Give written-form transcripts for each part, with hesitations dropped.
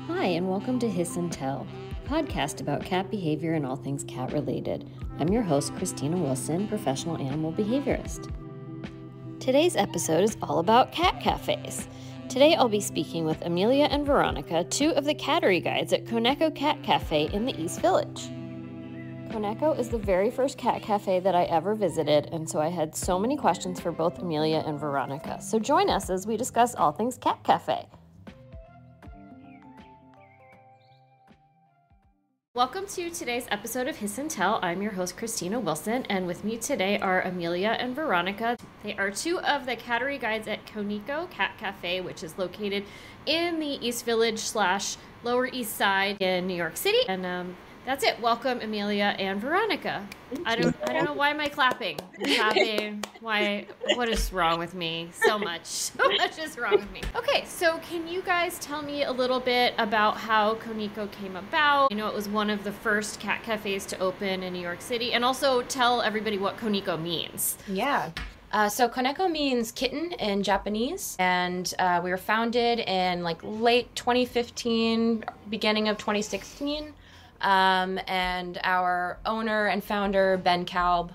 Hi, and welcome to Hiss and Tell, a podcast about cat behavior and all things cat related. I'm your host, Kristiina Wilson, professional animal behaviorist. Today's episode is all about cat cafes. Today I'll be speaking with Amelia and Veronica, two of the cattery guides at Koneko Cat Cafe in the East Village. Koneko is the very first cat cafe that I ever visited, and so I had so many questions for both Amelia and Veronica. So join us as we discuss all things cat cafe. Welcome to today's episode of Hiss and Tell. I'm your host, Kristiina Wilson, and with me today are Amelia and Veronica. They are two of the cattery guides at Koneko Cat Cafe, which is located in the East Village / Lower East Side in New York City. And that's it. Welcome, Amelia and Veronica. I don't know why am I clapping? I'm clapping. Why? What is wrong with me? So much is wrong with me. Okay, so can you guys tell me a little bit about how Koneko came about? You know, it was one of the first cat cafes to open in New York City, and also tell everybody what Koneko means. Yeah. So Koneko means kitten in Japanese, and we were founded in late 2015, beginning of 2016. And our owner and founder, Ben Kalb,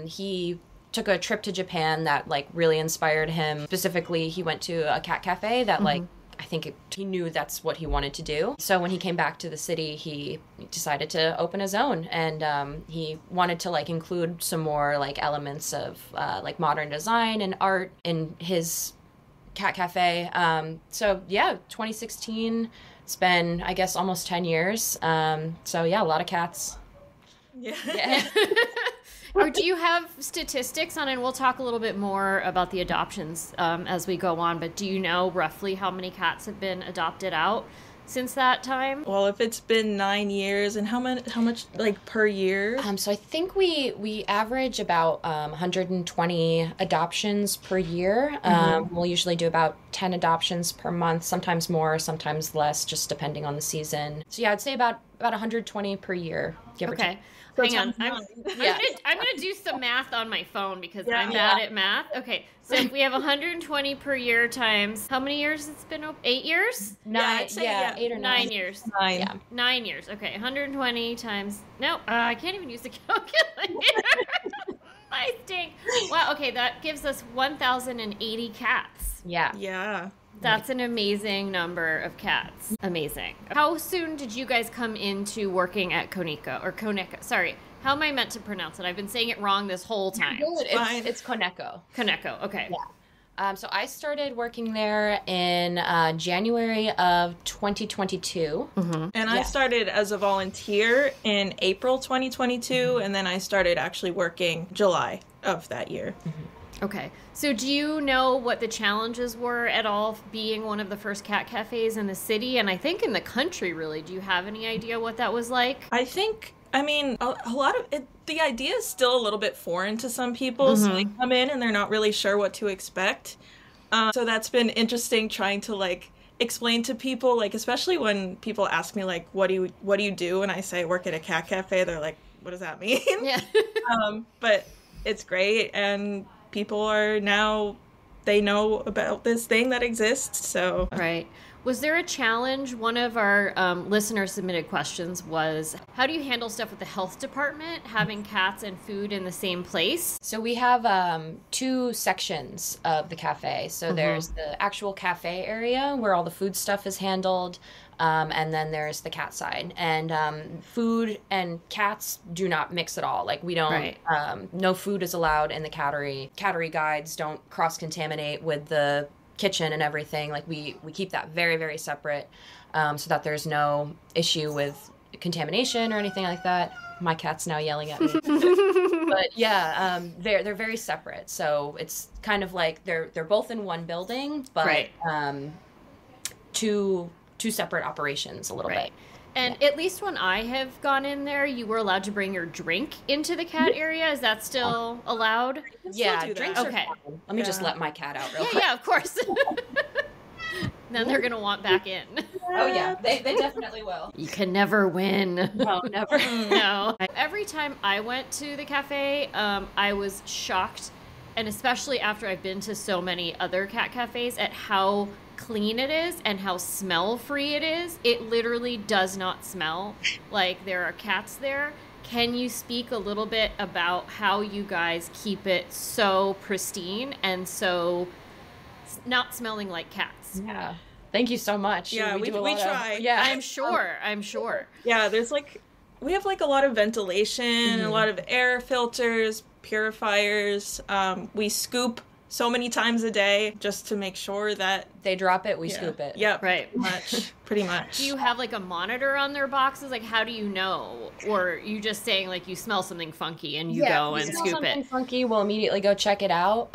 he took a trip to Japan that really inspired him. Specifically, he went to a cat cafe that I think he knew that's what he wanted to do. So when he came back to the city, he decided to open his own, and he wanted to include some more elements of modern design and art in his cat cafe. So yeah, 2016. It's been, I guess, almost 10 years. So yeah, a lot of cats. Yeah. Or do you have statistics on it? And we'll talk a little bit more about the adoptions as we go on, but do you know roughly how many cats have been adopted out since that time? Well, if it's been 9 years, and how much per year? So I think we average about 120 adoptions per year. We'll usually do about 10 adoptions per month, sometimes more, sometimes less, just depending on the season. So yeah, I'd say about 120 per year, give or take. Hang on. I'm gonna do some math on my phone because I'm bad at math. Okay, so if we have 120 per year times how many years it's been open? 8 years? 9, 8 or 9. 9 years. 9. Yeah. 9 years. Okay, 120 times. No, I can't even use the calculator. I stink. Wow. Okay, that gives us 1,080 cats. Yeah. Yeah. That's an amazing number of cats. Amazing. How soon did you guys come into working at Koneko? Sorry. How am I meant to pronounce it? I've been saying it wrong this whole time. It's Koneko. Koneko, okay. Yeah. So I started working there in January of 2022. And I started as a volunteer in April 2022, and then I started actually working July of that year. Okay. So do you know what the challenges were at all being one of the first cat cafes in the city? And I think in the country, really. Do you have any idea what that was like? I mean, a lot of it, the idea is still a little bit foreign to some people. So they come in and they're not really sure what to expect. So that's been interesting trying to explain to people, especially when people ask me what do you do? And I say I work at a cat cafe. They're like, what does that mean? Yeah. But it's great, and people are now, they know about this thing that exists, so. Right. Was there a challenge? One of our listeners submitted questions was, how do you handle stuff with the health department, having cats and food in the same place? So we have 2 sections of the cafe. So there's the actual cafe area where all the food stuff is handled. And then there's the cat side, and food and cats do not mix at all. We don't, no food is allowed in the cattery. Cattery guides don't cross-contaminate with the kitchen and everything. We keep that very, very separate, so that there's no issue with contamination or anything like that. My cat's now yelling at me. But yeah, they're very separate. So it's kind of they're both in one building, but two separate operations a little bit. And at least when I have gone in there, you were allowed to bring your drink into the cat area. Is that still allowed? Yeah, drinks are okay. fine. Let me just let my cat out real quick. Yeah, of course. Then they're going to want back in. Oh, yeah. They definitely will. You can never win. No, never. No. Every time I went to the cafe, I was shocked, and especially after I've been to so many other cat cafes, at how clean it is and how smell free it is. It literally does not smell like there are cats there. Can you speak a little bit about how you guys keep it so pristine and so not smelling like cats? Yeah. Thank you so much. Yeah, we try. Yeah, I'm sure. Yeah, there's we have a lot of ventilation, a lot of air filters, purifiers. We scoop so many times a day just to make sure that they drop it, we scoop it. Yep. Right. Pretty much. Do you have a monitor on their boxes? How do you know? Or you just saying you smell something funky and you go and scoop something it? Funky, we'll immediately go check it out.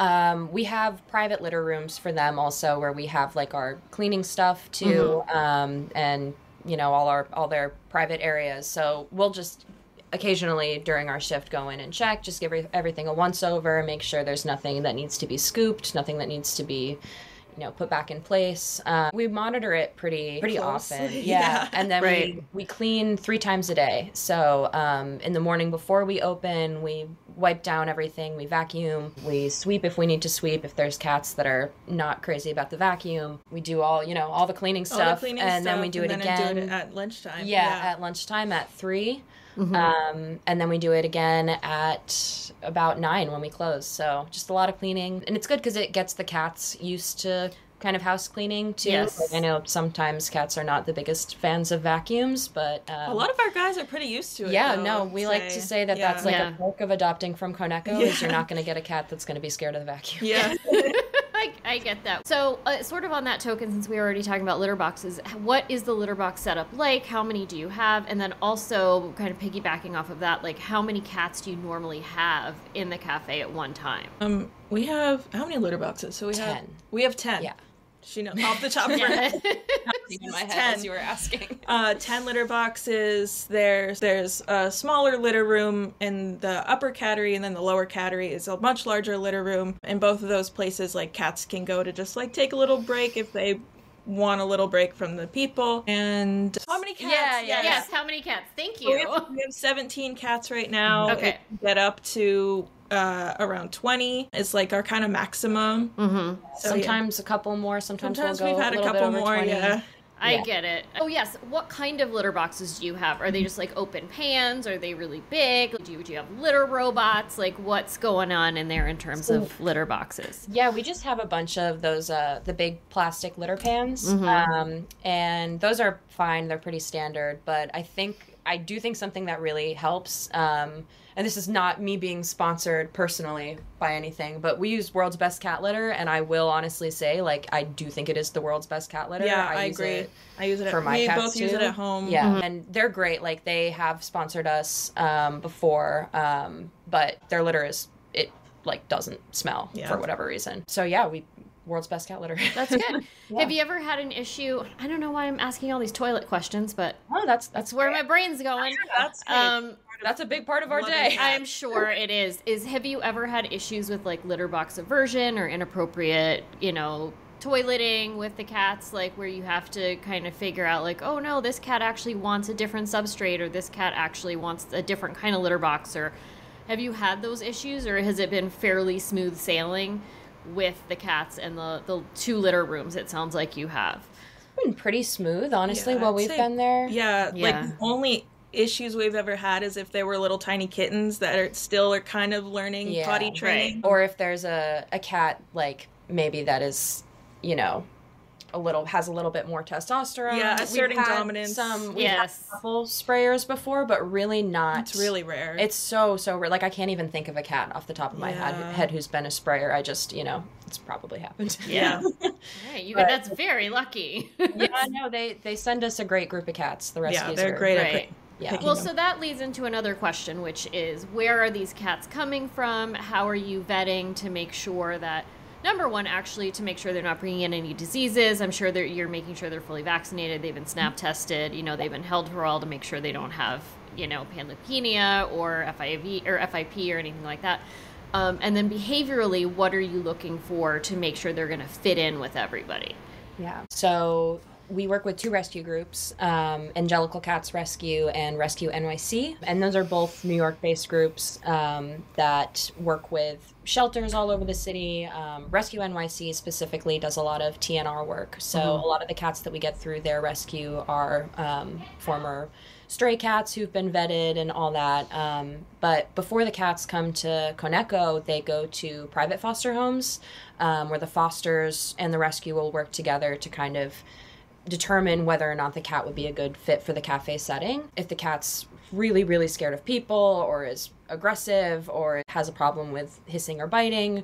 We have private litter rooms for them also, where we have our cleaning stuff too, and all their private areas. So we'll just occasionally during our shift go in and check, just give everything a once over, make sure there's nothing that needs to be scooped, nothing that needs to be put back in place. We monitor it pretty often. Yeah. And then we clean 3 times a day. So in the morning before we open, we wipe down everything, we vacuum, we sweep if we need to sweep, if there's cats that are not crazy about the vacuum. We do all the cleaning stuff, then we do it again. Do it at lunchtime. Yeah, at lunchtime at 3. And then we do it again at about 9 when we close. So just a lot of cleaning. And it's good because it gets the cats used to kind of house cleaning too. Yes. I know sometimes cats are not the biggest fans of vacuums, but a lot of our guys are pretty used to it. Yeah, though, we like to say that that's a perk of adopting from Koneko is you're not going to get a cat that's going to be scared of the vacuum. Yeah. I get that. So sort of on that token, since we were already talking about litter boxes, what is the litter box setup like? How many do you have? And then also kind of piggybacking off of that, how many cats do you normally have in the cafe at one time? We have, how many litter boxes? So we 10. We have 10. Yeah. She knows off the top of her head. In my head as you were asking. 10 litter boxes. There's a smaller litter room in the upper cattery, and then the lower cattery is a much larger litter room. In both of those places, cats can go to just take a little break if they want a little break from the people. And how many cats? Yes, how many cats? Thank you. We have 17 cats right now. Okay. It can get up to around 20 is our kind of maximum. So, sometimes a couple more, sometimes we'll go we've had a a little couple bit over more 20. I get it. Oh yes, what kind of litter boxes do you have? Are they just open pans? Are they really big? Do you have litter robots? What's going on in there in terms of litter boxes? Yeah, we just have a bunch of those the big plastic litter pans, and those are fine. They're pretty standard, but I do think something that really helps, and this is not me being sponsored personally by anything, but we use World's Best Cat Litter, and I will honestly say, I do think it is the world's best cat litter. Yeah, I agree. I use it for my we cats both too. use it at home. Yeah, and they're great. They have sponsored us before, but their litter doesn't smell for whatever reason. So yeah, World's Best Cat Litter. That's good. Have you ever had an issue? I don't know why I'm asking all these toilet questions, but that's where my brain's going. That's a big part of our day. I'm sure it is. Have you ever had issues with litter box aversion or inappropriate, toileting with the cats, where you have to kind of figure out oh no, this cat actually wants a different substrate, or this cat actually wants a different kind of litter box? Or have you had those issues, or has it been fairly smooth sailing with the cats and the 2 litter rooms it sounds like you have? It's been pretty smooth, honestly, while we've been there. Yeah, the only issues we've ever had is if there were little tiny kittens that are kind of learning potty training. Or if there's a cat, maybe that is, has a little bit more testosterone. Yeah, asserting dominance. We've had a couple sprayers before, but really not. It's really rare. It's so rare. I can't even think of a cat off the top of my head who's been a sprayer. I just, it's probably happened. Yeah. Right, that's very lucky. Yeah, no, they send us a great group of cats. The rescues they're are great. Right. Yeah. Well, so that leads into another question, which is, where are these cats coming from? How are you vetting to make sure that, number one, actually, to make sure they're not bringing in any diseases? I'm sure you're making sure they're fully vaccinated. They've been snap tested. They've been held for all to make sure they don't have, panleukemia or FIV or FIP or anything like that. And then behaviorally, what are you looking for to make sure they're going to fit in with everybody? Yeah. So We work with two rescue groups, Angelical Cats Rescue and Rescue NYC. And those are both New York-based groups that work with shelters all over the city. Rescue NYC specifically does a lot of TNR work. So a lot of the cats that we get through their rescue are former stray cats who've been vetted and all that. But before the cats come to Koneko, they go to private foster homes where the fosters and the rescue will work together to kind of determine whether or not the cat would be a good fit for the cafe setting. If the cat's really, really scared of people or is aggressive or has a problem with hissing or biting,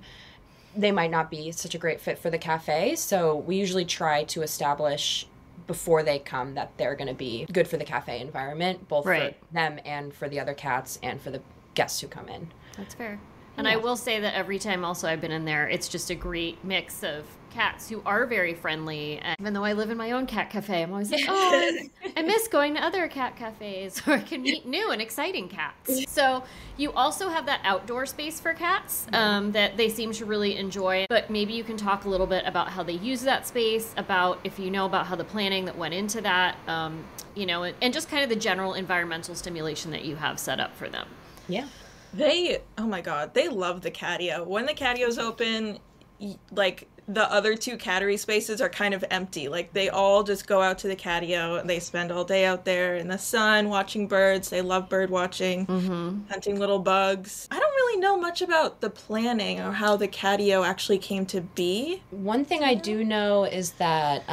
they might not be such a great fit for the cafe. So we usually try to establish before they come that they're going to be good for the cafe environment, both for them and for the other cats and for the guests who come in. That's fair. And I will say that every time also I've been in there, it's just a great mix of cats who are very friendly. And even though I live in my own cat cafe, I'm always like, oh, I miss going to other cat cafes where I can meet new and exciting cats. So you also have that outdoor space for cats that they seem to really enjoy. But maybe you can talk a little bit about how they use that space, about if you know about how the planning that went into that, you know, and just kind of the general environmental stimulation that you have set up for them. Yeah. Oh my God, they love the catio. When the catio's open, like, the other two cattery spaces are kind of empty. Like, they all just go out to the catio and they spend all day out there in the sun watching birds. They love bird watching, hunting little bugs. I don't really know much about the planning or how the catio actually came to be. One thing I do know is that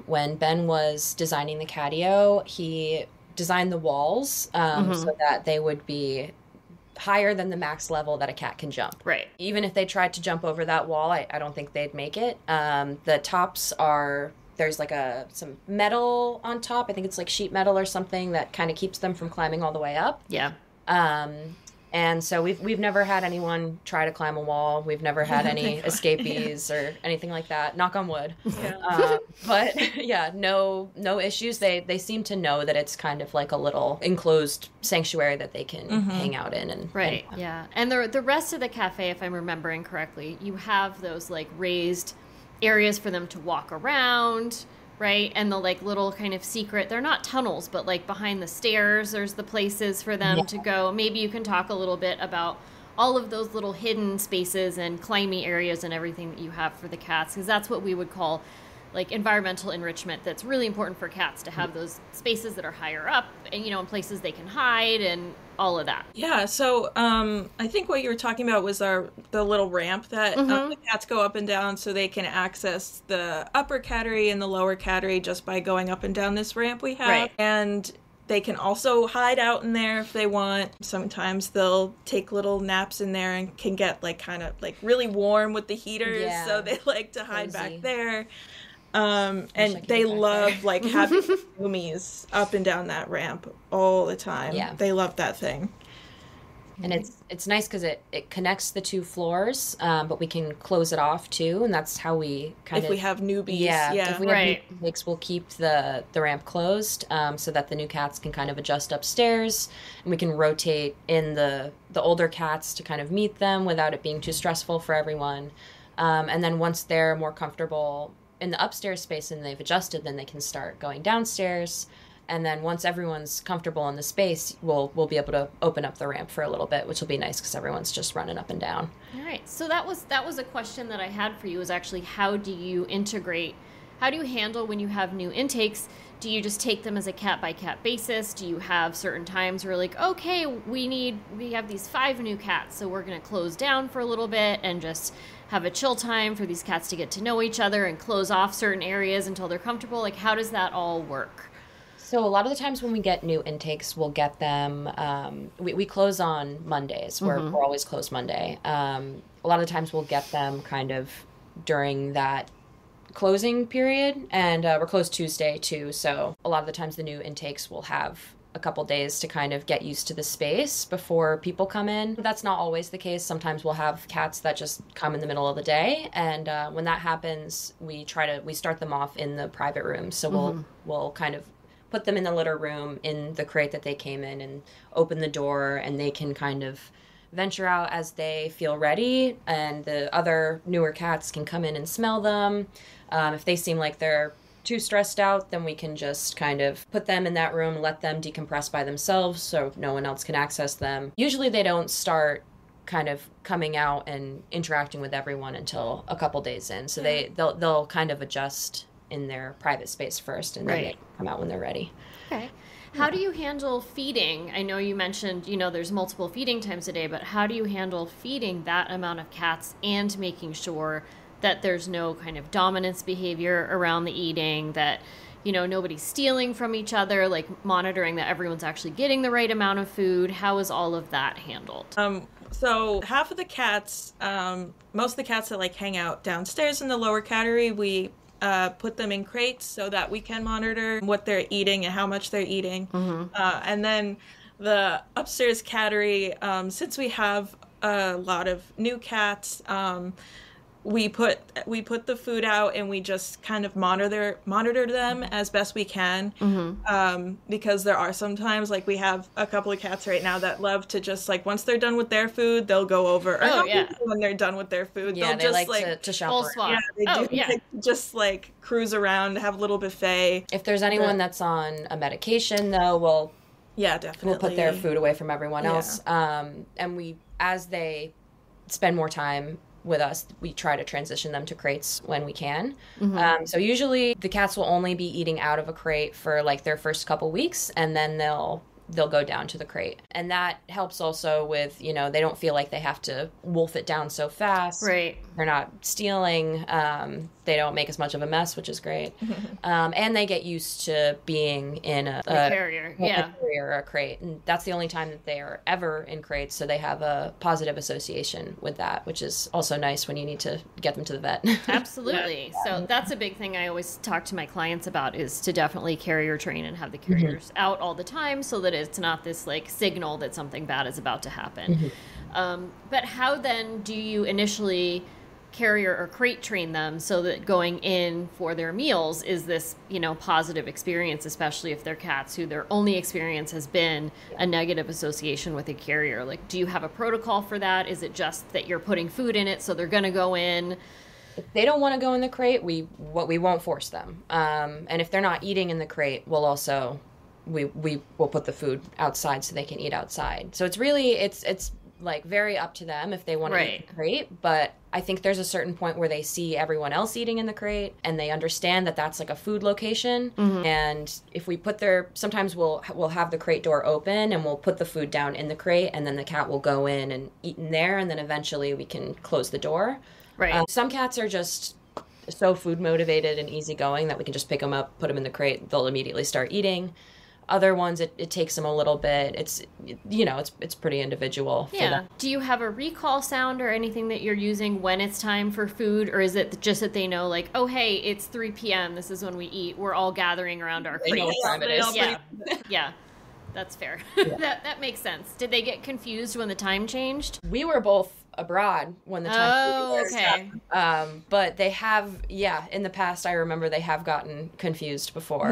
when Ben was designing the catio, he designed the walls so that they would be higher than the max level that a cat can jump. Right. Even if they tried to jump over that wall, I don't think they'd make it. The tops are, there's like some metal on top. I think it's like sheet metal or something that kind of keeps them from climbing all the way up. Yeah. And so we've never had anyone try to climb a wall. We've never had any escapees or anything like that. Knock on wood. Yeah. But yeah, no issues. They seem to know that it's kind of like a little enclosed sanctuary that they can hang out in. And yeah. And the rest of the cafe, if I'm remembering correctly, you have those like raised areas for them to walk around. Right? And the like little kind of secret, they're not tunnels, but like behind the stairs, there's the places for them to go. Maybe you can talk a little bit about all of those little hidden spaces and climby areas and everything that you have for the cats, because that's what we would call like environmental enrichment. That's really important for cats to have those spaces that are higher up and, you know, in places they can hide and all of that. Yeah, so I think what you were talking about was the little ramp that the cats go up and down so they can access the upper cattery and the lower cattery just by going up and down this ramp we have. Right. And they can also hide out in there if they want. Sometimes they'll take little naps in there and can get like kind of like really warm with the heaters, so they like to hide back there. And they love like having roomies up and down that ramp all the time. Yeah. They love that thing. And it's nice because it connects the two floors, but we can close it off too, and that's how we if we have newbies. If we have newbies, we'll keep the ramp closed so that the new cats can kind of adjust upstairs, and we can rotate in the older cats to kind of meet them without it being too stressful for everyone. And then once they're more comfortable in the upstairs space and they've adjusted, then they can start going downstairs. And then once everyone's comfortable in the space, we'll be able to open up the ramp for a little bit, which will be nice because everyone's just running up and down. All right. So that was a question that I had for you, is actually how do you handle when you have new intakes? Do you just take them as a cat by cat basis? Do you have certain times where like, okay, we have these 5 new cats, so we're going to close down for a little bit and just have a chill time for these cats to get to know each other and close off certain areas until they're comfortable? Like, how does that all work? So a lot of the times when we get new intakes, we'll get them, we close on Mondays. We're always closed Monday. A lot of the times we'll get them kind of during that closing period, and we're closed Tuesday too. So a lot of the times the new intakes will have a couple days to kind of get used to the space before people come in. That's not always the case. Sometimes we'll have cats that just come in the middle of the day, and when that happens, we start them off in the private room. So we'll kind of put them in the litter room in the crate that they came in and open the door, and they can kind of venture out as they feel ready, and the other newer cats can come in and smell them. If they seem like they're too stressed out, then we can just kind of put them in that room, let them decompress by themselves so no one else can access them. Usually they don't start kind of coming out and interacting with everyone until a couple days in. So they'll kind of adjust in their private space first, and then they come out when they're ready. Okay. How do you handle feeding? I know you mentioned, there's multiple feeding times a day, but how do you handle feeding that amount of cats and making sure that there's no kind of dominance behavior around the eating, that, nobody's stealing from each other, like monitoring that everyone's actually getting the right amount of food? How is all of that handled? So half of the cats, most of the cats that hang out downstairs in the lower cattery, we put them in crates so that we can monitor what they're eating and how much they're eating. And then the upstairs cattery, since we have a lot of new cats, we put the food out and we just kind of monitor them as best we can, because there are sometimes, we have a couple of cats right now that love to just once they're done with their food, they'll go over. When they're done with their food, they'll just like to shop around. Yeah, they do. Just cruise around, have a little buffet. If there's anyone that's on a medication, though, definitely we'll put their food away from everyone else. And as they spend more time with us, we try to transition them to crates when we can. So usually the cats will only be eating out of a crate for their first couple weeks, and then they'll go down to the crate. And that helps also with, they don't feel like they have to wolf it down so fast. Right. They're not stealing. They don't make as much of a mess, which is great. And they get used to being in a carrier. A carrier or a crate. And that's the only time that they are ever in crates. So they have a positive association with that, which is also nice when you need to get them to the vet. Absolutely. So that's a big thing I always talk to my clients about, is to definitely carrier train and have the carriers out all the time, so that it's not this signal that something bad is about to happen. But how then do you initially carrier or crate train them so that going in for their meals is this, positive experience, especially if they're cats who their only experience has been a negative association with a carrier? Do you have a protocol for that? Is it just that you're putting food in it so they're going to go in? If they don't want to go in the crate, we won't force them. And if they're not eating in the crate, we'll also we will put the food outside so they can eat outside. So it's really it's very up to them if they want to eat in the crate. But I think there's a certain point where they see everyone else eating in the crate and they understand that that's a food location. And if we sometimes we'll have the crate door open and we'll put the food down in the crate, and then the cat will go in and eat in there, and then eventually we can close the door. Some cats are just so food motivated and easygoing that we can just pick them up, put them in the crate, they'll immediately start eating. Other ones, it takes them a little bit. It's pretty individual. Yeah. Do you have a recall sound or anything that you're using when it's time for food? Or is it just that they know, oh, hey, it's 3 p.m. This is when we eat. We're all gathering around our crate. They know what time it is. Yeah. Yeah. That's fair. That makes sense. Did they get confused when the time changed? We were both abroad when the time was. Okay. But they have, in the past, I remember they have gotten confused before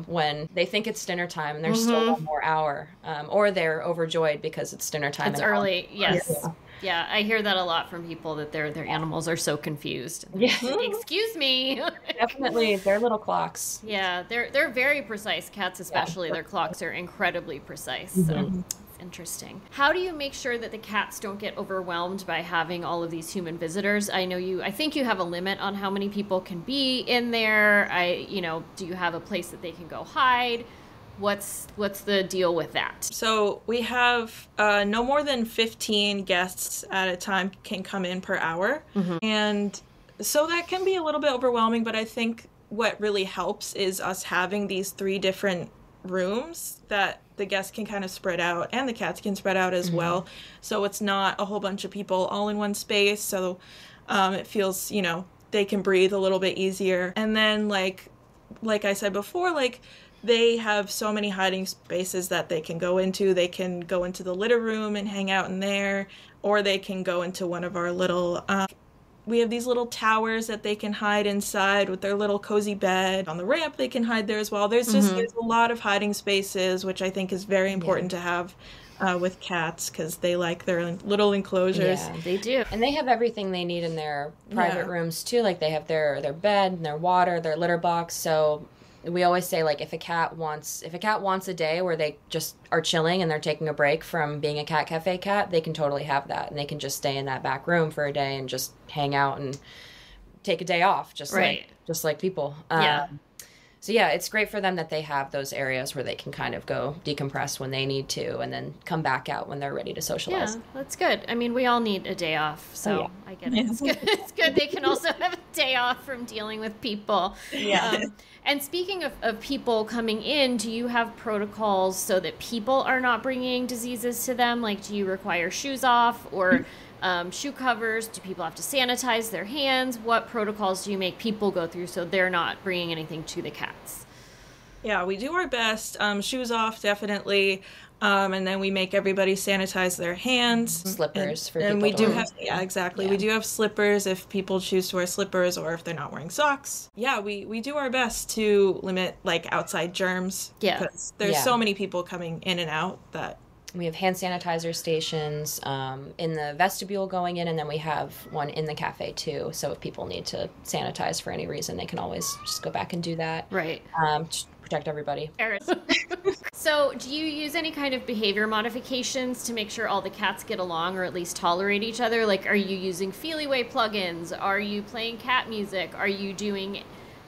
when they think it's dinner time and there's still one more hour, or they're overjoyed because it's dinner time. It's early. Yes. Yeah, I hear that a lot from people, that their animals are so confused. Yeah. Excuse me. Definitely, they're little clocks. Yeah, they're very precise. Cats especially, their clocks are incredibly precise. So it's interesting. How do you make sure that the cats don't get overwhelmed by having all of these human visitors? I think you have a limit on how many people can be in there. Do you have a place that they can go hide? What's the deal with that? So we have no more than 15 guests at a time can come in per hour. And so that can be a little bit overwhelming, but I think what really helps is us having these 3 different rooms that the guests can kind of spread out, and the cats can spread out as well. So it's not a whole bunch of people all in one space. So it feels, they can breathe a little bit easier. And then like I said before, they have so many hiding spaces that they can go into. They can go into the litter room and hang out in there, or they can go into one of our little We have these little towers that they can hide inside with their little cozy bed. On the ramp, they can hide there as well. There's a lot of hiding spaces, which I think is very important to have with cats, because they like their little enclosures. Yeah, They do. and they have everything they need in their private rooms too. Like they have their bed and their water, their litter box. So we always say, like, if a cat wants a day where they just are chilling and they're taking a break from being a cat cafe cat, they can totally have that, and they can just stay in that back room for a day and just hang out and take a day off, just like people. So yeah, it's great for them that they have those areas where they can kind of go decompress when they need to, and then come back out when they're ready to socialize. Yeah, that's good. I mean, we all need a day off, so I get it. It's good. It's good. They can also have a day off from dealing with people. Yeah. And speaking of people coming in, do you have protocols so that people are not bringing diseases to them? Like, do you require shoes off or shoe covers? Do people have to sanitize their hands? What protocols do you make people go through so they're not bringing anything to the cats? Yeah, we do our best. Shoes off, definitely. And then we make everybody sanitize their hands. Slippers for people. And we to do wear. have, exactly. Yeah. We do have slippers if people choose to wear slippers, or if they're not wearing socks. Yeah, we do our best to limit, like, outside germs. Yeah. Because there's so many people coming in and out that... We have hand sanitizer stations in the vestibule going in, and then we have one in the cafe too. So if people need to sanitize for any reason, they can always just go back and do that. Right. To protect everybody. So do you use any kind of behavior modifications to make sure all the cats get along or at least tolerate each other? Like, are you using Feeliway plugins? Are you playing cat music? Are you doing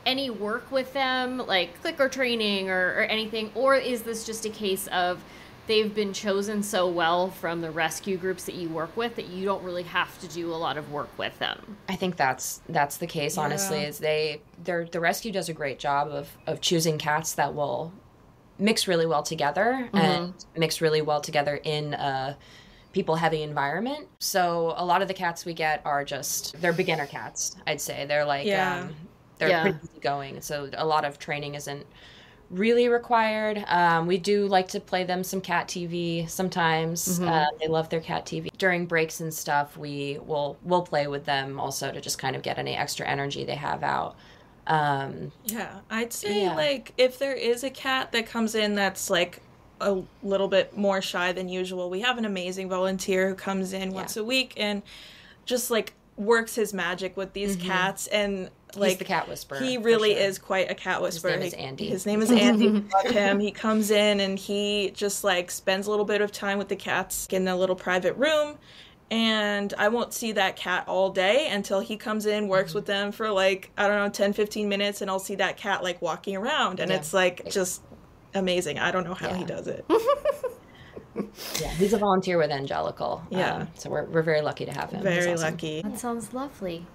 any work with them, like clicker training or anything? Or is this just a case of they've been chosen so well from the rescue groups that you work with that you don't really have to do a lot of work with them? I think that's the case, honestly, is the rescue does a great job of choosing cats that will mix really well together and mix really well together in a people-heavy environment. So a lot of the cats we get are they're beginner cats, I'd say. They're like, they're pretty easygoing. So a lot of training isn't really required. We do like to play them some cat TV sometimes. They love their cat TV. During breaks and stuff, we'll play with them also to just kind of get any extra energy they have out. I'd say like if there is a cat that comes in that's like a little bit more shy than usual, we have an amazing volunteer who comes in once a week and just like works his magic with these cats, and like he's the cat whisperer. He really is quite a cat whisperer. His name His name is Andy. We love him. He comes in and he just like spends a little bit of time with the cats in a little private room. And I won't see that cat all day until he comes in, works with them for like, I don't know, 10, 15 minutes, and I'll see that cat like walking around. And it's like just amazing. I don't know how he does it. He's a volunteer with Angelical. So we're very lucky to have him. Very lucky. That sounds lovely.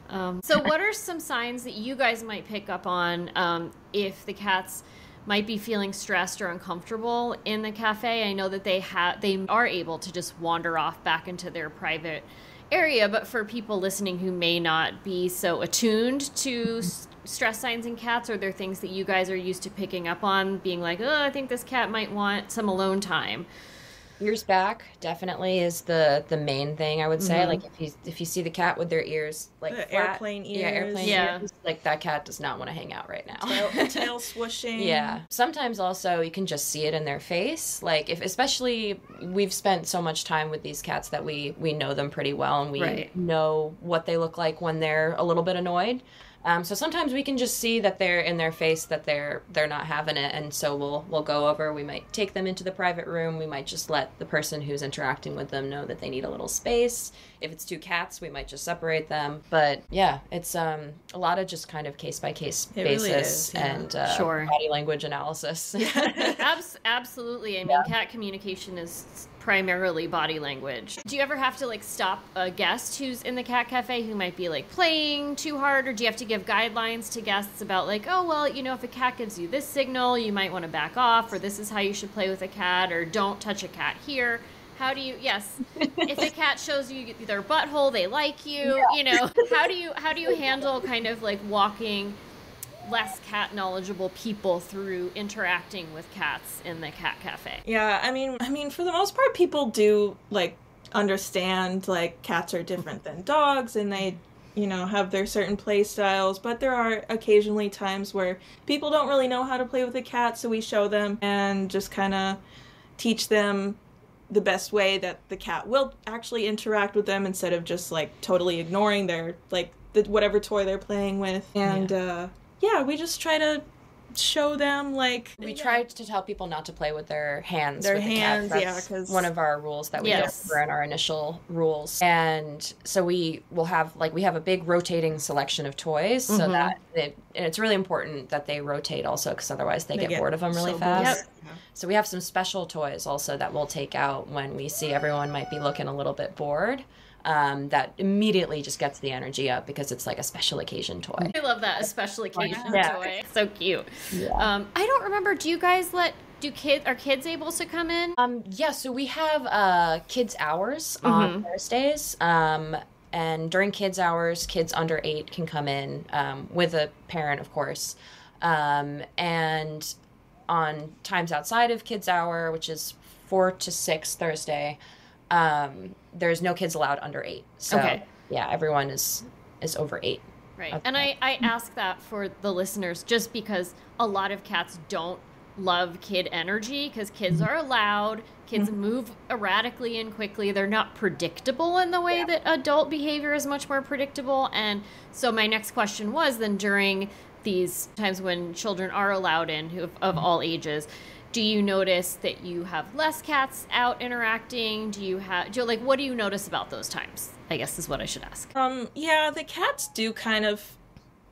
So what are some signs that you guys might pick up on if the cats might be feeling stressed or uncomfortable in the cafe? I know that they are able to just wander off back into their private area, but for people listening who may not be so attuned to stress signs in cats, are there things that you guys are used to picking up on, being like, oh, I think this cat might want some alone time? Ears back definitely is the main thing, I would say. Like if you see the cat with their ears like flat, airplane ears, ears, like that cat does not want to hang out right now. Tail swooshing. Yeah. Sometimes also you can just see it in their face. Like especially we've spent so much time with these cats that we know them pretty well, and we know what they look like when they're a little bit annoyed. So sometimes we can just see that they're in their face that they're not having it, and so we'll go over. We might take them into the private room. We might just let the person who's interacting with them know that they need a little space. If it's two cats, we might just separate them. But yeah, it's a lot of just kind of case by case basis and body language analysis. Absolutely. I mean, cat communication is primarily body language. Do you ever have to like stop a guest who's in the cat cafe who might be like playing too hard, or do you have to give guidelines to guests about like, oh, well, you know, if a cat gives you this signal, you might want to back off, or this is how you should play with a cat, or don't touch a cat here? How do you, if a cat shows you their butthole, they like you, you know, how do you handle kind of like walking less cat knowledgeable people through interacting with cats in the cat cafe? Yeah, I mean, for the most part, people do like understand like cats are different than dogs, and they have their certain play styles, but there are occasionally times where people don't really know how to play with a cat, so we show them and just kind of teach them the best way that the cat will actually interact with them instead of just like totally ignoring their whatever toy they're playing with. And we just try to show them we try to tell people not to play with their hands. Their with hands, the cats. That's one of our rules that we go over in our initial rules. And so we will have we have a big rotating selection of toys, so that and it's really important that they rotate also, because otherwise they get bored of them really fast. Yep. So we have some special toys also that we'll take out when we see everyone might be looking a little bit bored. That immediately just gets the energy up because it's like a special occasion toy. I love that, a special occasion toy. So cute. Yeah. I don't remember, do you guys are kids able to come in? So we have kids hours on Thursdays. And during kids hours, kids under 8 can come in with a parent, of course. And on times outside of kids hour, which is 4 to 6 Thursday, there's no kids allowed under 8. So everyone is over 8. Right. And I ask that for the listeners just because a lot of cats don't love kid energy, because kids are loud, kids move erratically and quickly. They're not predictable in the way that adult behavior is much more predictable. And so my next question was then, during these times when children are allowed in of all ages, do you notice that you have less cats out interacting? What do you notice about those times? I guess is what I should ask. The cats do kind of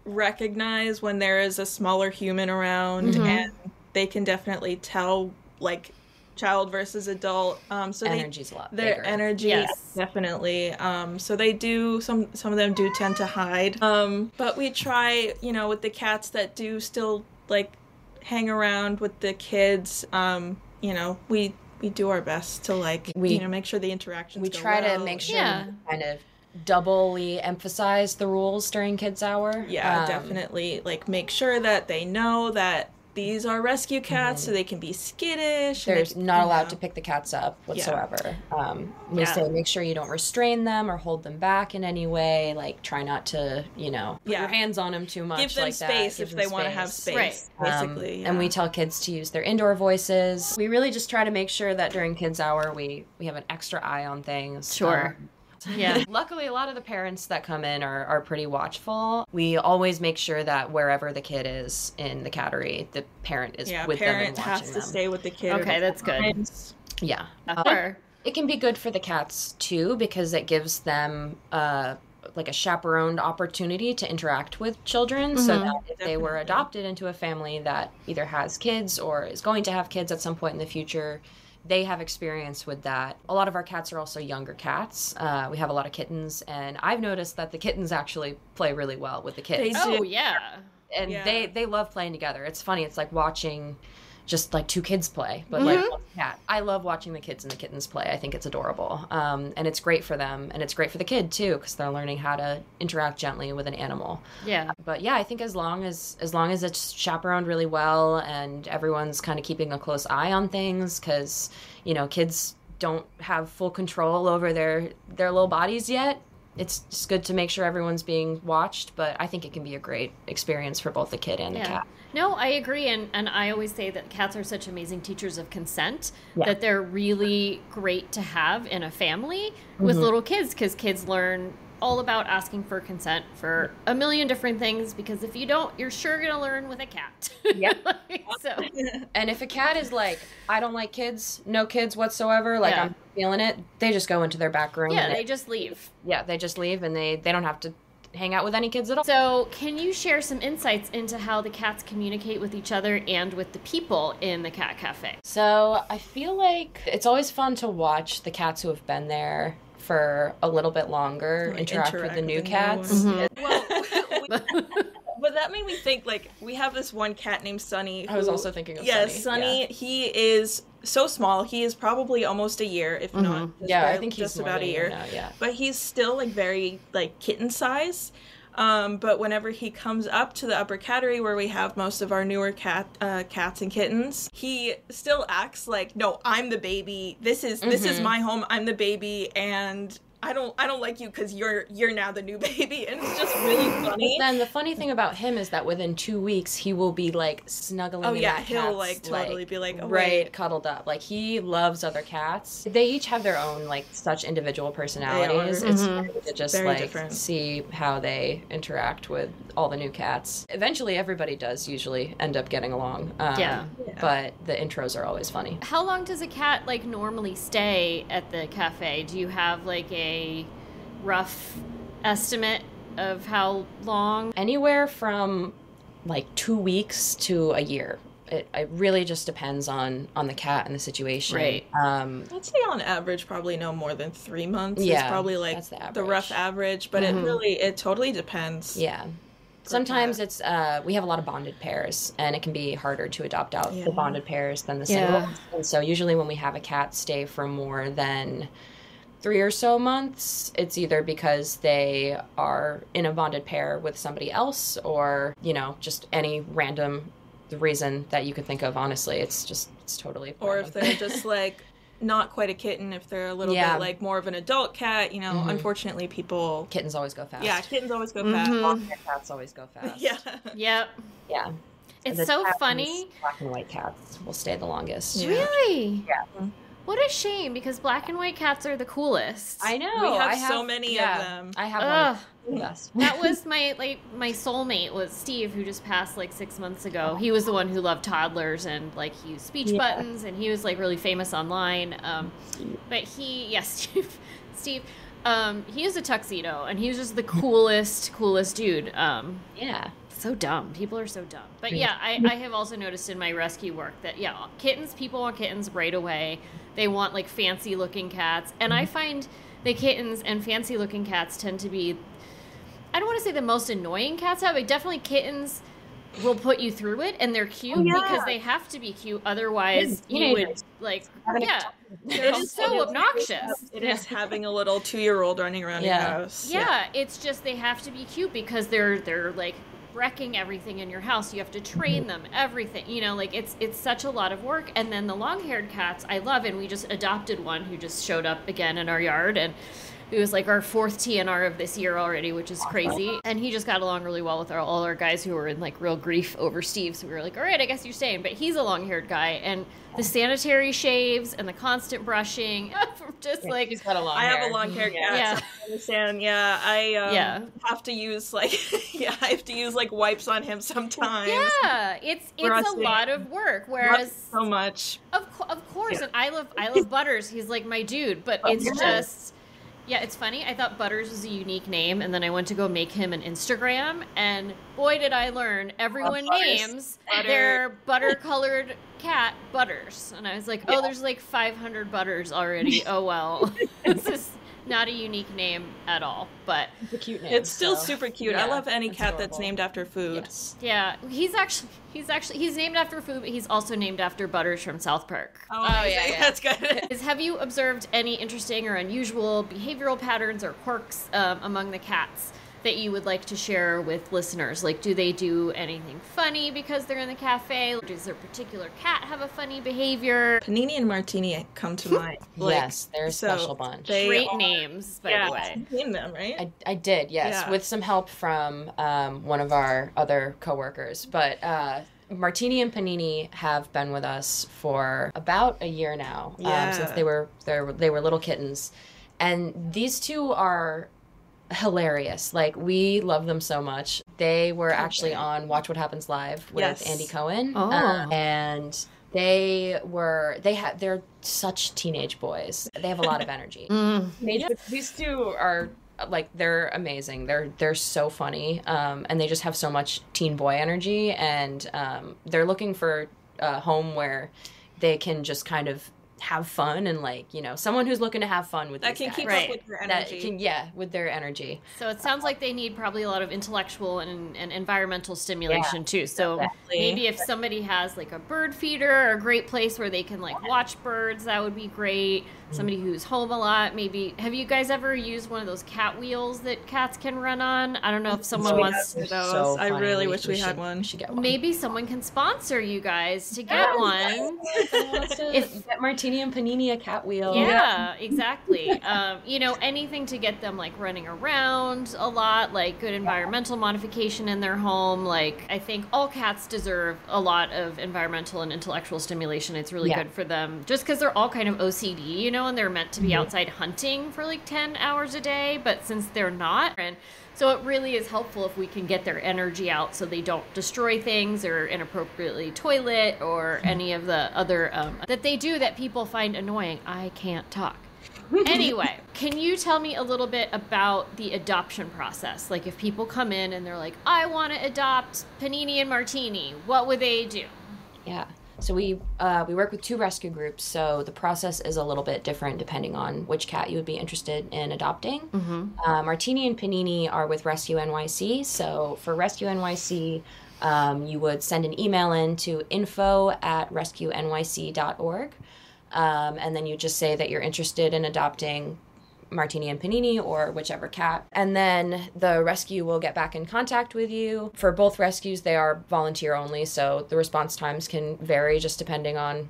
recognize when there is a smaller human around, and they can definitely tell, child versus adult. So energy's a lot bigger. Their energy, definitely. So they do, some of them do tend to hide. But we try, with the cats that do still, hang around with the kids, we do our best to make sure the interactions we try to make sure we kind of doubly emphasize the rules during kids hour. Definitely make sure that they know that these are rescue cats, so they can be skittish. There's not allowed to pick the cats up whatsoever. We say make sure you don't restrain them or hold them back in any way. Try not to, put your hands on them too much. Give them space if they want to have space, basically. And we tell kids to use their indoor voices. We really just try to make sure that during kids hour we have an extra eye on things. Sure. Luckily, a lot of the parents that come in are pretty watchful. We always make sure that wherever the kid is in the cattery, the parent is with them and watching them. Parent has to stay with the kid. Okay, that's good. Yeah. Sure. It can be good for the cats, too, because it gives them a chaperoned opportunity to interact with children, so that if they were adopted into a family that either has kids or is going to have kids at some point in the future, they have experience with that. A lot of our cats are also younger cats. We have a lot of kittens, and I've noticed that the kittens actually play really well with the kids. Oh, yeah. And they love playing together. It's funny. It's like watching just two kids play, but one cat. I love watching the kids and the kittens play. I think it's adorable. And it's great for them, and it's great for the kid too, because they're learning how to interact gently with an animal. Yeah. But I think as long as it's chaperoned really well and everyone's kind of keeping a close eye on things, because kids don't have full control over their little bodies yet. It's just good to make sure everyone's being watched, but I think it can be a great experience for both the kid and the cat. No, I agree, and I always say that cats are such amazing teachers of consent, that they're really great to have in a family with little kids, because kids learn all about asking for consent for a million different things, because if you don't, you're sure going to learn with a cat. And if a cat is I don't like kids, no kids whatsoever, I'm feeling it, they just go into their back room. Yeah, they just leave. Yeah, they just leave, and they don't have to hang out with any kids at all. So can you share some insights into how the cats communicate with each other and with the people in the Cat Cafe? So I feel like it's always fun to watch the cats who have been there for a little bit longer interact with the new cats. But that made me think, we have this one cat named Sunny. I was also thinking of Sunny. Yes, Sunny, he is so small. He is probably almost a year, if not. I think he's just about a year. Now, But he's still, very, kitten size. But whenever he comes up to the upper cattery where we have most of our newer cats and kittens, he still acts no, I'm the baby. This is my home. I'm the baby, and I don't like you because you're now the new baby, and it's just really funny. Then the funny thing about him is that within 2 weeks he will be like snuggling in that he'll cat's, like totally be like, oh, right, wait. cuddled up. Like he loves other cats. They each have their own like such individual personalities. It's fun to just Very like different. see how they interact with all the new cats. Eventually everybody does usually end up getting along. But the intros are always funny. How long does a cat like normally stay at the cafe? Do you have like a rough estimate of how long? Anywhere from like 2 weeks to a year. It really just depends on the cat and the situation. Right. I'd say on average probably no more than 3 months. Yeah, It's probably like that's the the rough average, but it totally depends. Yeah. Sometimes it's we have a lot of bonded pairs, and it can be harder to adopt out the bonded pairs than the singles. And so usually when we have a cat stay for more than 3 or so months, it's either because they are in a bonded pair with somebody else, or just any random reason that you could think of. Honestly, it's totally or random. if they're just like not quite a kitten, if they're a little bit like more of an adult cat, unfortunately Kittens always go fast. Yeah, kittens always go fast. Long-haired cats always go fast. Yeah. Yep. Yeah. It's The so cat funny. ones, black and white cats will stay the longest. Yeah. Really? Yeah. What a shame, because black and white cats are the coolest. We I know. have I so many of them. I have Ugh. one of the best. That was my soulmate was Steve, who just passed like 6 months ago. He was the one who loved toddlers, and like he used speech buttons, and he was like really famous online. But Steve, he used a tuxedo, and he was just the coolest dude. Yeah. So dumb. People are so dumb. But yeah, I have also noticed in my rescue work that people want kittens right away. They want like fancy looking cats, and I find the kittens and fancy looking cats tend to be, I don't want to say the most annoying cats out, but definitely kittens will put you through it, and they're cute because they have to be cute. Otherwise, you would like, it is so obnoxious. It is having a little 2-year-old running around your house. Yeah, it's just they have to be cute because they're like wrecking everything in your house. You have to train them, everything. It's such a lot of work. And then the long-haired cats I love, and we just adopted one who just showed up again in our yard, and it was like our 4th TNR of this year already, which is crazy. And he just got along really well with all our guys who were in like real grief over Steve. So we were like, all right, I guess you're staying. But he's a long-haired guy, and the sanitary shaves and the constant brushing, just like he's got a long I hair. have a long-haired cat. Yeah. So I understand. Yeah, I have to use like I have to use like wipes on him sometimes. Yeah, it's a lot of work. Whereas so much. Of course, and I love Butters. He's like my dude, but it's just. Yeah, it's funny. I thought Butters was a unique name, and then I went to go make him an Instagram, and boy, did I learn everyone names their butter-colored cat Butters. And I was like, there's like 500 Butters already. Oh, well. This is not a unique name at all, but It's a cute name. It's still super cute. Yeah, I love any it's cat adorable. that's named after food. Yes. yeah, he's named after food, but he's also named after Butters from South Park. Oh yeah, that's good. Have you observed any interesting or unusual behavioral patterns or quirks among the cats that you would like to share with listeners? Like, do they do anything funny because they're in the cafe? Does their particular cat have a funny behavior? Panini and Martini come to mind. Yes, they're a special bunch. Great names, by the way. You named them, right? I did, yes, Yeah. with some help from one of our other coworkers. But Martini and Panini have been with us for about a year now, since they were little kittens, and these two are hilarious. Like, we love them so much. They were actually on Watch What Happens Live with Andy Cohen, and they're such teenage boys. They have a lot of energy. These two are like, they're amazing. They're so funny, and they just have so much teen boy energy, and they're looking for a home where they can just kind of have fun, and like, someone who's looking to have fun with That these can guys. keep Right. up with your energy. With their energy. So it sounds like they need probably a lot of intellectual and environmental stimulation too. So Definitely. maybe if somebody has like a bird feeder or a great place where they can like watch birds, that would be great. Somebody who's home a lot, maybe. Have you guys ever used one of those cat wheels that cats can run on? I don't know if someone wants. Those. So I funny. really wish we had should- one. We should get one. Maybe someone can sponsor you guys to get one. If Martini Martini and Panini a cat wheel. Yeah, exactly. Anything to get them like running around a lot, like good environmental modification in their home. Like, I think all cats deserve a lot of environmental and intellectual stimulation. It's really good for them just because they're all kind of OCD, and they're meant to be outside hunting for like 10 hours a day. But since they're not, and so it really is helpful if we can get their energy out so they don't destroy things or inappropriately toilet or any of the other that they do that people find annoying. I can't talk. Anyway, can you tell me a little bit about the adoption process? Like if people come in and they're like, I want to adopt Panini and Martini, what would they do? Yeah. So we work with 2 rescue groups, so the process is a little bit different depending on which cat you would be interested in adopting. Martini and Panini are with Rescue NYC. So for Rescue NYC, you would send an email in to info@rescuenyc.org, and then you just say that you're interested in adopting Martini and Panini or whichever cat, and then the rescue will get back in contact with you. For both rescues, they are volunteer only, so the response times can vary just depending on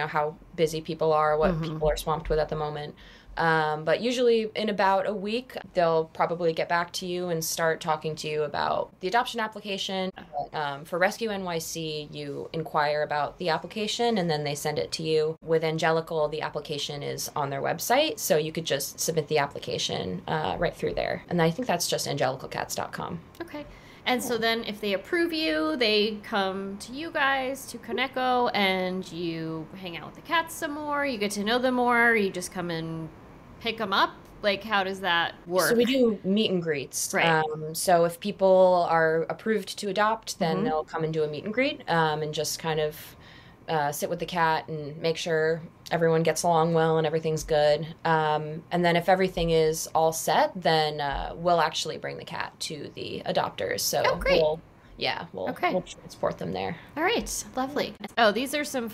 how busy people are, what people are swamped with at the moment. But usually in about a week, they'll probably get back to you and start talking to you about the adoption application. For Rescue NYC, you inquire about the application and then they send it to you. With Angelical, the application is on their website, so you could just submit the application right through there. And I think that's just angelicalcats.com. Okay. And so then if they approve you, they come to you guys, to Koneko, and you hang out with the cats some more, you get to know them more, you just come and pick them up? Like, how does that work? So we do meet and greets. Right. So if people are approved to adopt, then they'll come and do a meet and greet and just kind of sit with the cat and make sure everyone gets along well and everything's good. And then if everything is all set, then we'll actually bring the cat to the adopters. So we'll transport them there. All right, lovely. These are some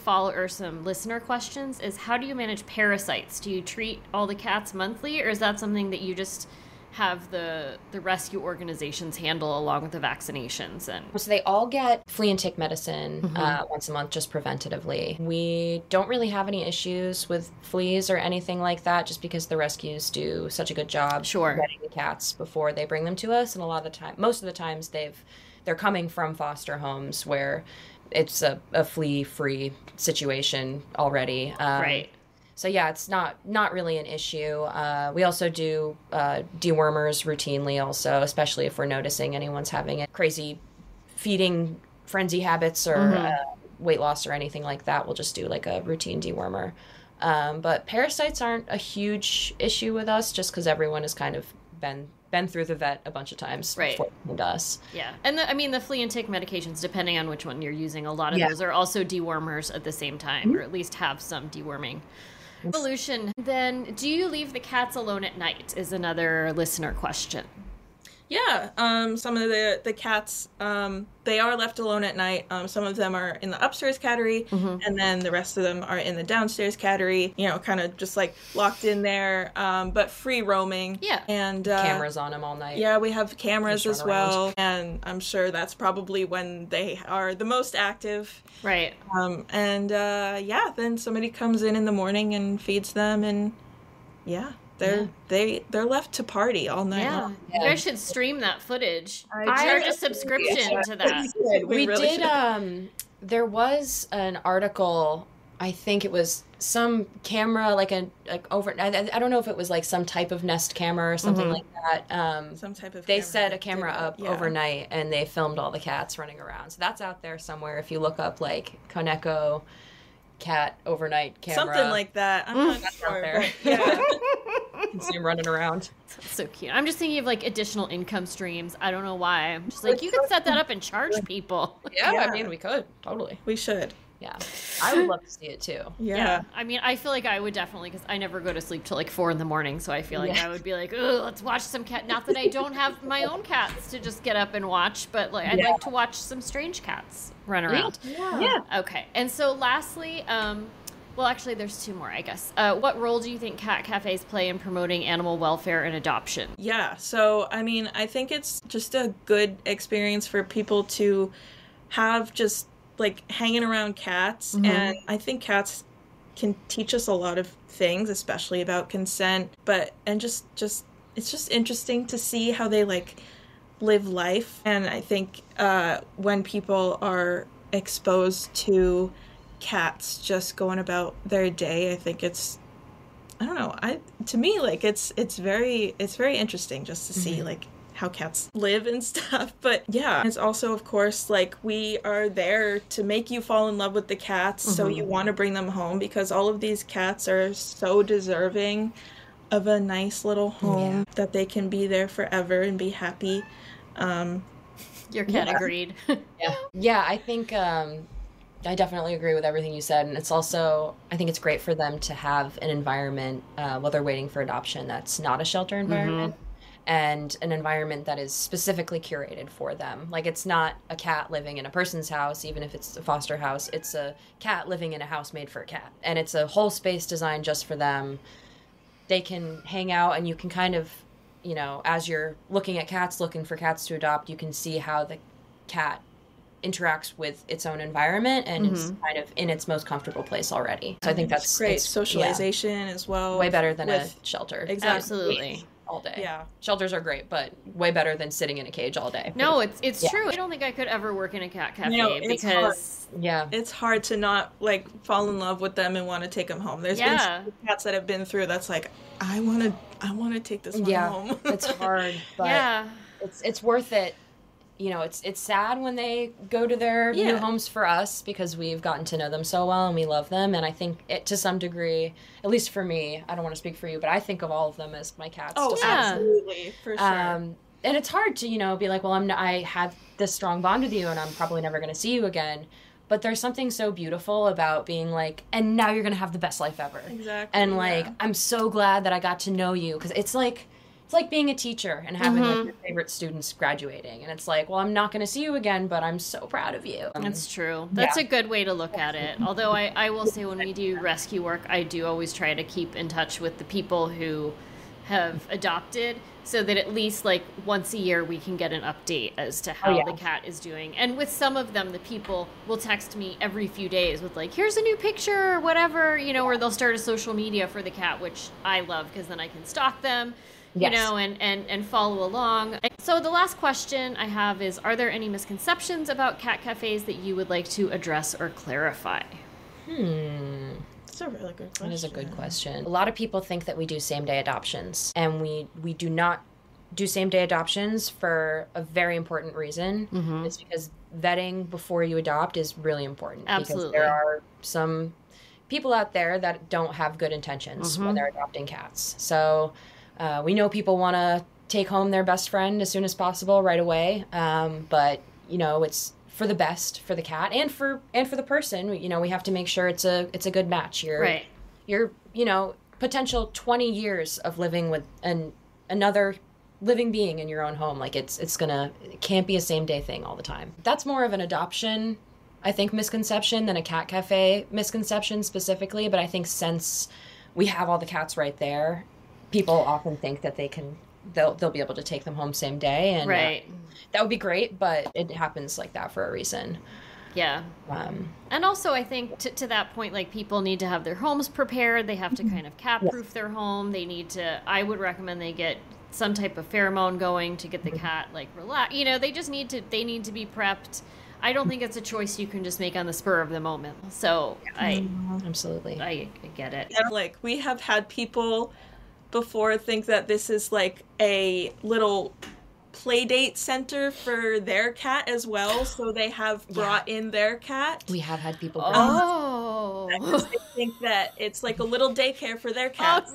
some listener questions. Is how do you manage parasites? Do you treat all the cats monthly, or is that something that you just have the rescue organizations handle along with the vaccinations? And so they all get flea and tick medicine once a month, just preventatively. We don't really have any issues with fleas or anything like that, just because the rescues do such a good job vetting the cats before they bring them to us. And most of the times they're coming from foster homes where it's a flea-free situation already. Right. So yeah, it's not really an issue. We also do dewormers routinely also, especially if we're noticing anyone's having a crazy feeding frenzy habits or weight loss or anything like that. We'll just do like a routine dewormer. But parasites aren't a huge issue with us, just because everyone has kind of been through the vet a bunch of times before it came to us. Yeah. And the flea and tick medications, depending on which one you're using, a lot of those are also dewormers at the same time, or at least have some deworming. Evolution. Then, do you leave the cats alone at night is another listener question. Yeah, some of the cats, they are left alone at night. Some of them are in the upstairs cattery, and then the rest of them are in the downstairs cattery, kind of just like locked in there, but free roaming. Yeah. And cameras on them all night. Yeah, we have cameras as well, and I'm sure that's probably when they are the most active. Right. Then somebody comes in the morning and feeds them, and they're left to party all night long. You guys should stream that footage. Charge a subscription to that. We really did. There was an article. I think it was some camera, I don't know if it was like some type of Nest camera or something like that. Some type of. They set a camera up overnight and they filmed all the cats running around. So that's out there somewhere. If you look up like Koneko Cat overnight camera, something like that. I'm not sure. There. Yeah. You can see him running around. That's so cute. I'm just thinking of like additional income streams. I don't know why. I'm just like, you could set that up and charge people. Yeah, I mean, we could. Totally. We should. Yeah. I would love to see it too. Yeah. I mean, I feel like I would definitely, because I never go to sleep till like 4 a.m, so I feel like I would be like, oh, let's watch some cat. Not that I don't have my own cats to just get up and watch, but like I'd like to watch some strange cats run around. Yeah. Okay. And so lastly, well, actually, there's 2 more, I guess. What role do you think cat cafes play in promoting animal welfare and adoption? Yeah. So, I mean, I think it's just a good experience for people to have just like hanging around cats. And I think cats can teach us a lot of things, especially about consent, and just it's just interesting to see how they like live life. And I think when people are exposed to cats just going about their day, I think it's, I don't know, to me, like it's very interesting just to see like how cats live and stuff. But yeah, it's also, of course, like we are there to make you fall in love with the cats, so you want to bring them home, because all of these cats are so deserving of a nice little home that they can be there forever and be happy. Your cat agreed. Yeah, I think I definitely agree with everything you said. And it's also, I think it's great for them to have an environment while they're waiting for adoption that's not a shelter environment, and an environment that is specifically curated for them. Like, it's not a cat living in a person's house, even if it's a foster house. It's a cat living in a house made for a cat. And it's a whole space designed just for them. They can hang out, and you can kind of, you know, as you're looking at cats, looking for cats to adopt, you can see how the cat interacts with its own environment and is kind of in its most comfortable place already. So I think that's great. Socialization as well. Way better than a shelter. Exactly. Absolutely. All day. Yeah. Shelters are great, but way better than sitting in a cage all day. No, it's true. I don't think I could ever work in a cat cafe because it's hard to not like fall in love with them and want to take them home. There's been some cats that have been through that's like, I want to take this one home. It's hard, but it's worth it. You know, it's sad when they go to their new homes for us, because we've gotten to know them so well and we love them. And I think it, to some degree, at least for me, I don't want to speak for you, but I think of all of them as my cats. Oh, absolutely, for sure. And it's hard to, you know, be like, well, I have this strong bond with you and I'm probably never going to see you again. But there's something so beautiful about being like, and now you're going to have the best life ever. Exactly. And like, I'm so glad that I got to know you, because it's like being a teacher and having like your favorite students graduating. And it's like, well, I'm not going to see you again, but I'm so proud of you. That's true. That's a good way to look at it. Although I will say, when we do rescue work, I do always try to keep in touch with the people who have adopted, so that at least like once a year we can get an update as to how the cat is doing. And with some of them, the people will text me every few days with like, here's a new picture or whatever, you know, or they'll start a social media for the cat, which I love, because then I can stalk them. You know, and follow along. So the last question I have is, are there any misconceptions about cat cafes that you would like to address or clarify? That's a really good question. That is a good question. A lot of people think that we do same-day adoptions, and we do not do same-day adoptions for a very important reason. It's because vetting before you adopt is really important. Absolutely. Because there are some people out there that don't have good intentions when they're adopting cats. So we know people want to take home their best friend as soon as possible, right away. But, you know, it's for the best for the cat and for the person. You know, we have to make sure it's a good match. You're, you know, potential 20 years of living with another living being in your own home. Like, it can't be a same day thing all the time. That's more of an adoption, I think, misconception than a cat cafe misconception specifically. But I think since we have all the cats right there, people often think that they'll be able to take them home same day, and that would be great, but it happens like that for a reason. Yeah. And also, I think to that point, like, people need to have their homes prepared. They have to kind of cat-proof their home. They need to, I would recommend they get some type of pheromone going to get the cat, like, relaxed. You know, they need to be prepped. I don't think it's a choice you can just make on the spur of the moment. So Absolutely. I get it. And, like, we have had people before think that this is like a little play date center for their cat as well, so they have brought in their cat. We have had people they think that it's like a little daycare for their cats.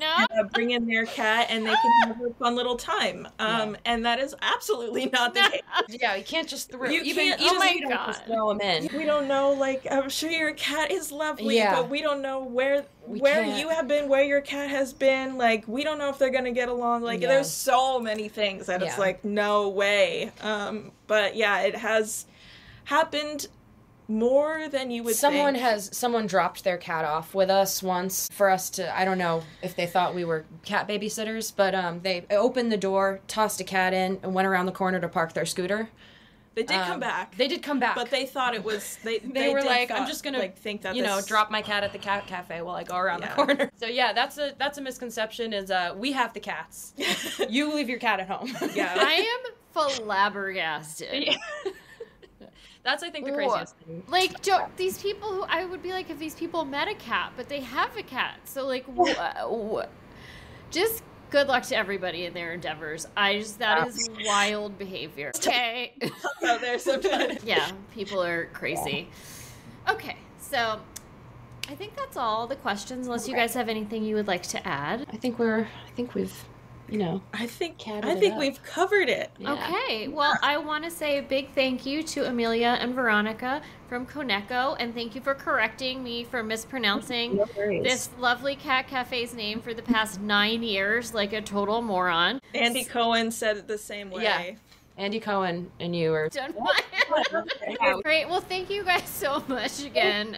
Bring in their cat and they can have a fun little time. And that is absolutely not the case. You can't just throw just throw them in. We don't know, like, I'm sure your cat is lovely, but we don't know where you have been, where your cat has been. Like, we don't know if they're gonna get along. Like, there's so many things that it's like, no way. But yeah, it has happened more than you would think. Someone dropped their cat off with us once for us to, I don't know if they thought we were cat babysitters, but they opened the door, tossed a cat in, and went around the corner to park their scooter. They did come back. They did come back. But they thought it was... They were did like, thought, I'm just going to, think that drop my cat at the cat cafe while I go around the corner. So yeah, that's a misconception is we have the cats. You leave your cat at home. Yeah. I am flabbergasted. Yeah. That's, I think, the craziest thing. Like, these people who... I would be like, if these people met a cat, but they have a cat. So, like, just... Good luck to everybody in their endeavors. That is wild behavior. Okay. Oh, there's some... Yeah, people are crazy. Okay, so I think that's all the questions, unless you guys have anything you would like to add. I think we've, I think we've covered it. Yeah. Okay, well, I want to say a big thank you to Amelia and Veronica from Koneko, and thank you for correcting me for mispronouncing this lovely cat cafe's name for the past 9 years like a total moron. Andy Cohen said it the same way. Yeah. Andy Cohen and you are done. Great. Well, thank you guys so much again.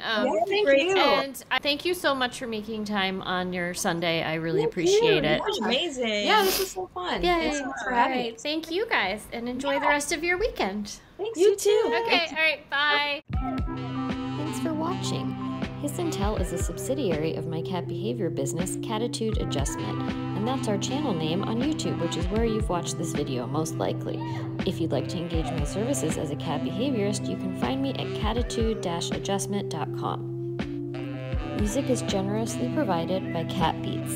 Thank you. And thank you so much for making time on your Sunday. I really appreciate it. That was amazing. Yeah, this was so fun. Yay. Thanks so much for having me. Thank you guys, and enjoy the rest of your weekend. Thanks, you too. Okay, all right, bye. Thanks for watching. Hiss and Tell is a subsidiary of my cat behavior business, Cattitude Adjustment, and that's our channel name on YouTube, which is where you've watched this video most likely. If you'd like to engage my services as a cat behaviorist, you can find me at cattitude-adjustment.com. Music is generously provided by Cat Beats.